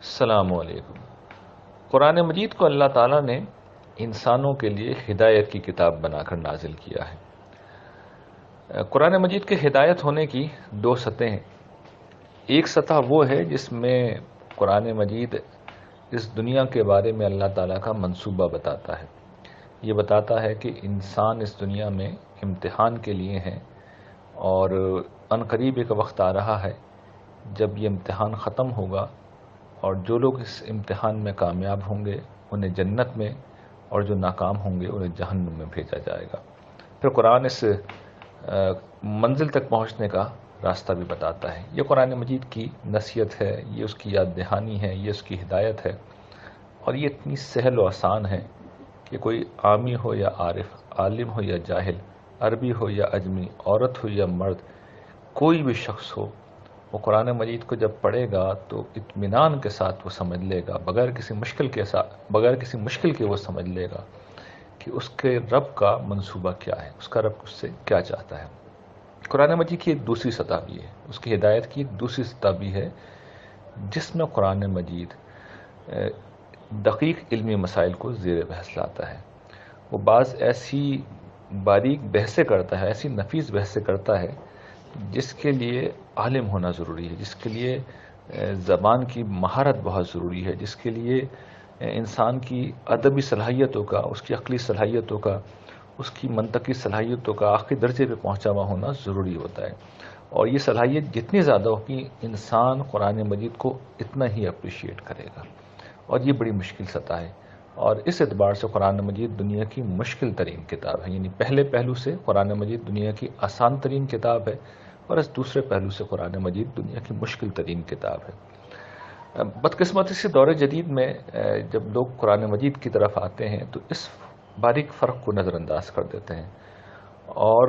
السلام علیکم۔ قرآن مجید کو اللہ تعالیٰ نے انسانوں کے لیے ہدایت کی کتاب بنا کر نازل کیا ہے۔ قرآن مجید کے ہدایت ہونے کی دو سطحیں ہیں۔ ایک سطح وہ ہے جس میں قرآن مجید اس دنیا کے بارے میں اللہ تعالیٰ کا منصوبہ بتاتا ہے۔ یہ بتاتا ہے کہ انسان اس دنیا میں امتحان کے لیے ہیں اور عنقریب ایک وقت آ رہا ہے جب یہ امتحان ختم ہوگا اور جو لوگ اس امتحان میں کامیاب ہوں گے انہیں جنت میں اور جو ناکام ہوں گے انہیں جہنم میں بھیجا جائے گا۔ پھر قرآن اس منزل تک پہنچنے کا راستہ بھی بتاتا ہے۔ یہ قرآن مجید کی نصیحت ہے، یہ اس کی یاد دہانی ہے، یہ اس کی ہدایت ہے، اور یہ اتنی سہل و آسان ہے کہ کوئی عامی ہو یا عارف، عالم ہو یا جاہل، عربی ہو یا عجمی، عورت ہو یا مرد، کوئی بھی شخص ہو، وہ قرآن مجید کو جب پڑھے گا تو اطمینان کے ساتھ وہ سمجھ لے گا، بغیر کسی مشکل کے وہ سمجھ لے گا کہ اس کے رب کا منصوبہ کیا ہے، اس کا رب اس سے کیا چاہتا ہے۔ قرآن مجید کی ایک دوسری سطح بھی ہے، اس کی ہدایت کی ایک دوسری سطح بھی ہے جس میں قرآن مجید دقیق علمی مسائل کو زیر بحث لاتا ہے۔ وہ بعض ایسی باریک بحثیں کرتا ہے، ایسی نفیس بحثیں کرتا ہے جس کے لیے عالم ہونا ضروری ہے، جس کے لیے زبان کی مہارت بہت ضروری ہے، جس کے لیے انسان کی ادبی صلاحیتوں کا، اس کی عقلی صلاحیتوں کا، اس کی منطقی صلاحیتوں کا آخری درجے پہ پہنچا ہوا ہونا ضروری ہوتا ہے۔ اور یہ صلاحیت جتنی زیادہ ہوگی انسان قرآن مجید کو اتنا ہی اپریشیٹ کرے گا، اور یہ بڑی مشکل سطح ہے۔ اور اس اعتبار سے قرآن مجید دنیا کی مشکل ترین کتاب ہے، یعنی پہلے پہلو سے قرآن مجید دنیا کی آسان ترین کتاب ہے، اور اس دوسرے پہلو سے قرآن مجید دنیا کی مشکل ترین کتاب ہے۔ بدقسمتی سے دور جدید میں جب لوگ قرآن مجید کی طرف آتے ہیں تو اس باریک فرق کو نظر انداز کر دیتے ہیں، اور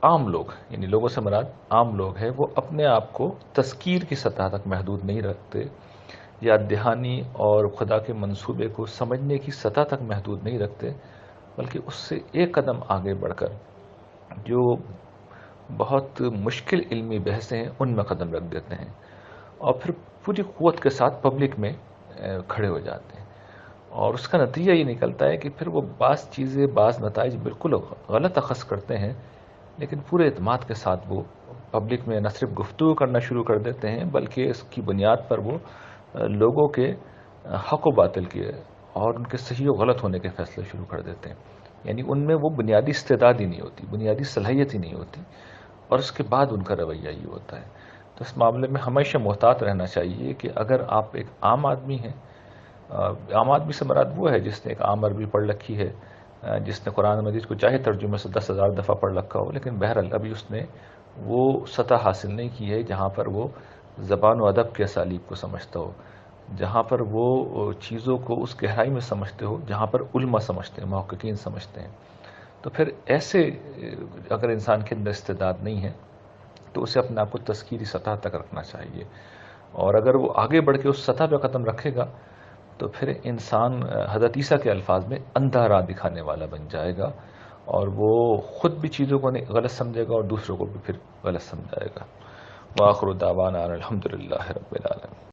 عام لوگ یعنی لوگوں سے مراد عام لوگ ہیں، وہ اپنے آپ کو تذکیر کی سطح تک محدود نہیں رکھتے، یا دہانی اور خدا کے منصوبے کو سمجھنے کی سطح تک محدود نہیں رکھتے، بلکہ اس سے ایک قدم آگے بڑھ کر جو بہت مشکل علمی بحثیں ہیں ان میں قدم رکھ دیتے ہیں، اور پھر پوری قوت کے ساتھ پبلک میں کھڑے ہو جاتے ہیں، اور اس کا نتیجہ یہ نکلتا ہے کہ پھر وہ بعض چیزیں، بعض نتائج بالکل غلط اخذ کرتے ہیں، لیکن پورے اعتماد کے ساتھ وہ پبلک میں نہ صرف گفتگو کرنا شروع کر دیتے ہیں بلکہ اس کی بنیاد پر وہ لوگوں کے حق و باطل کے اور ان کے صحیح و غلط ہونے کے فیصلے شروع کر دیتے ہیں۔ یعنی ان میں وہ بنیادی استعداد ہی نہیں ہوتی، بنیادی صلاحیت ہی نہیں ہوتی، اور اس کے بعد ان کا رویہ یہ ہوتا ہے۔ تو اس معاملے میں ہمیشہ محتاط رہنا چاہیے کہ اگر آپ ایک عام آدمی ہیں، عام آدمی سے مراد وہ ہے جس نے ایک عام عربی پڑھ رکھی ہے، جس نے قرآن مجید کو چاہے ترجمے سے 10,000 دفعہ پڑھ رکھا ہو، لیکن بہرحال ابھی اس نے وہ سطح حاصل نہیں کی ہے جہاں پر وہ زبان و ادب کے اسالیب کو سمجھتا ہو، جہاں پر وہ چیزوں کو اس گہرائی میں سمجھتے ہو جہاں پر علماء سمجھتے ہیں، محققین سمجھتے ہیں۔ تو پھر ایسے اگر انسان کے اندر استعداد نہیں ہے تو اسے اپنے آپ کو تذکیری سطح تک رکھنا چاہیے، اور اگر وہ آگے بڑھ کے اس سطح پہ قدم رکھے گا تو پھر انسان حضرت عیسیٰ کے الفاظ میں اندھا راہ دکھانے والا بن جائے گا، اور وہ خود بھی چیزوں کو غلط سمجھے گا اور دوسروں کو بھی پھر غلط سمجھائے گا۔ وآخر دعوانا الحمدللہ رب العالمین۔